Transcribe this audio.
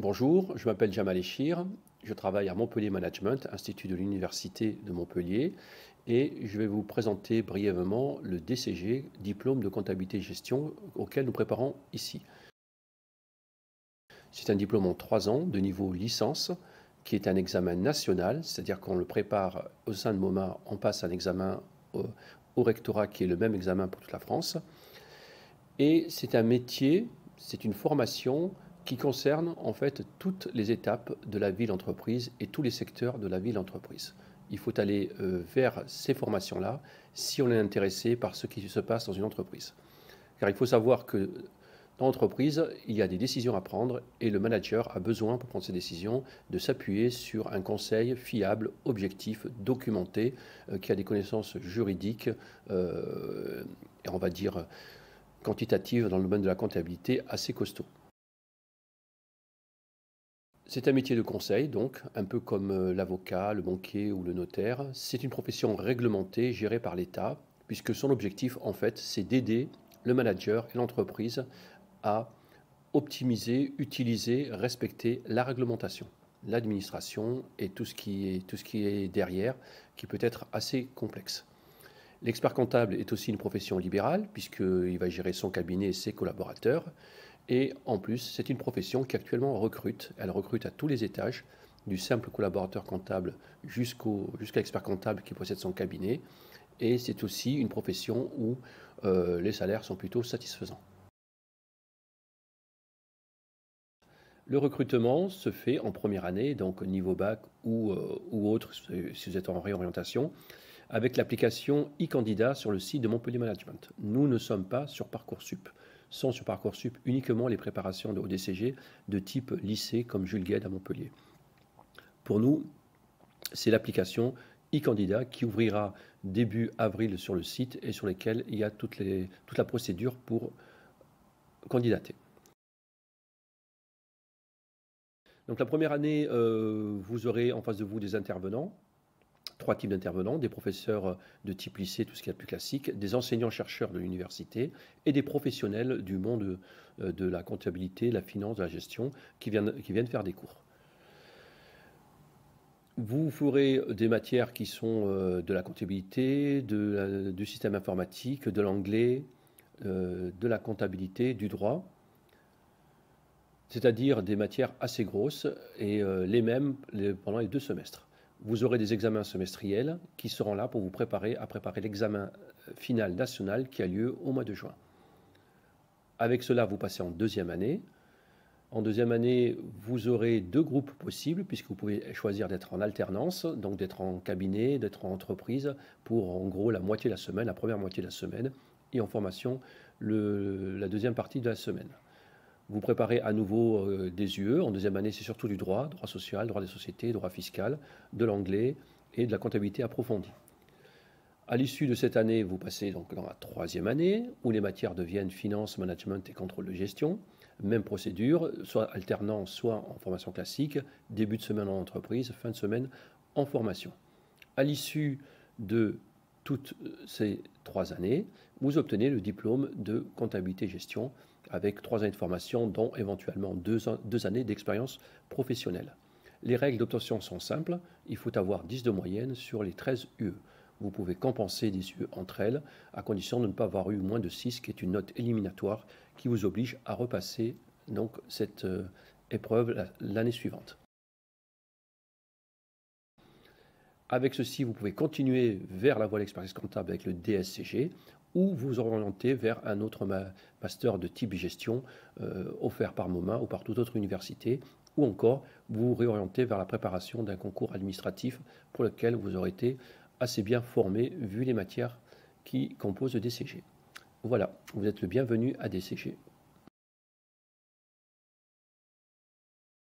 Bonjour, je m'appelle Jamal Echir, je travaille à Montpellier Management, institut de l'Université de Montpellier, et je vais vous présenter brièvement le DCG, diplôme de comptabilité et gestion, auquel nous préparons ici. C'est un diplôme en 3 ans de niveau licence, qui est un examen national, c'est-à-dire qu'on le prépare au sein de MoMA, on passe un examen au rectorat qui est le même examen pour toute la France. Et c'est un métier, c'est une formation qui concerne en fait toutes les étapes de la vie d'entreprise et tous les secteurs de la vie d'entreprise. Il faut aller vers ces formations-là si on est intéressé par ce qui se passe dans une entreprise. Car il faut savoir que dans l'entreprise, il y a des décisions à prendre et le manager a besoin, pour prendre ces décisions, de s'appuyer sur un conseil fiable, objectif, documenté, qui a des connaissances juridiques, et on va dire quantitatives dans le domaine de la comptabilité assez costaud. C'est un métier de conseil, donc, un peu comme l'avocat, le banquier ou le notaire. C'est une profession réglementée, gérée par l'État, puisque son objectif, en fait, c'est d'aider le manager et l'entreprise à optimiser, utiliser, respecter la réglementation, l'administration et tout ce qui est derrière, qui peut être assez complexe. L'expert comptable est aussi une profession libérale, puisqu'il va gérer son cabinet et ses collaborateurs. Et en plus, c'est une profession qui actuellement recrute. Elle recrute à tous les étages, du simple collaborateur comptable jusqu'à l'expert comptable qui possède son cabinet. Et c'est aussi une profession où les salaires sont plutôt satisfaisants. Le recrutement se fait en première année, donc au niveau bac ou autre, si vous êtes en réorientation, avec l'application e-candidat sur le site de Montpellier Management. Nous ne sommes pas sur Parcoursup. Sont sur Parcoursup uniquement les préparations au DCG de type lycée comme Jules Guesde à Montpellier. Pour nous, c'est l'application e-candidat qui ouvrira début avril sur le site et sur lesquels il y a toute la procédure pour candidater. Donc la première année, vous aurez en face de vous des intervenants. 3 types d'intervenants, des professeurs de type lycée, tout ce qui est plus classique, des enseignants-chercheurs de l'université et des professionnels du monde de la comptabilité, la finance, de la gestion qui viennent faire des cours. Vous ferez des matières qui sont de la comptabilité, du système informatique, de l'anglais, de la comptabilité, du droit, c'est-à-dire des matières assez grosses et les mêmes pendant les 2 semestres. Vous aurez des examens semestriels qui seront là pour vous préparer à préparer l'examen final national qui a lieu au mois de juin. Avec cela, vous passez en 2e année. En 2e année, vous aurez 2 groupes possibles puisque vous pouvez choisir d'être en alternance, donc d'être en cabinet, d'être en entreprise pour en gros la moitié de la semaine, la première moitié de la semaine, et en formation la 2e partie de la semaine. Vous préparez à nouveau des UE. En 2e année, c'est surtout du droit social, droit des sociétés, droit fiscal, de l'anglais et de la comptabilité approfondie. À l'issue de cette année, vous passez donc dans la 3e année, où les matières deviennent finance, management et contrôle de gestion. Même procédure, soit alternant, soit en formation classique, début de semaine en entreprise, fin de semaine en formation. À l'issue de toutes ces 3 années, vous obtenez le diplôme de comptabilité gestion avec 3 années de formation, dont éventuellement 2 années d'expérience professionnelle. Les règles d'obtention sont simples, il faut avoir 10 de moyenne sur les 13 UE. Vous pouvez compenser des UE entre elles, à condition de ne pas avoir eu moins de 6, qui est une note éliminatoire qui vous oblige à repasser donc cette épreuve l'année suivante. Avec ceci, vous pouvez continuer vers la voie de l'expertise comptable avec le DSCG ou vous orienter vers un autre master de type gestion offert par MoMA ou par toute autre université, ou encore vous réorienter vers la préparation d'un concours administratif pour lequel vous aurez été assez bien formé vu les matières qui composent le DCG. Voilà, vous êtes le bienvenu à DCG.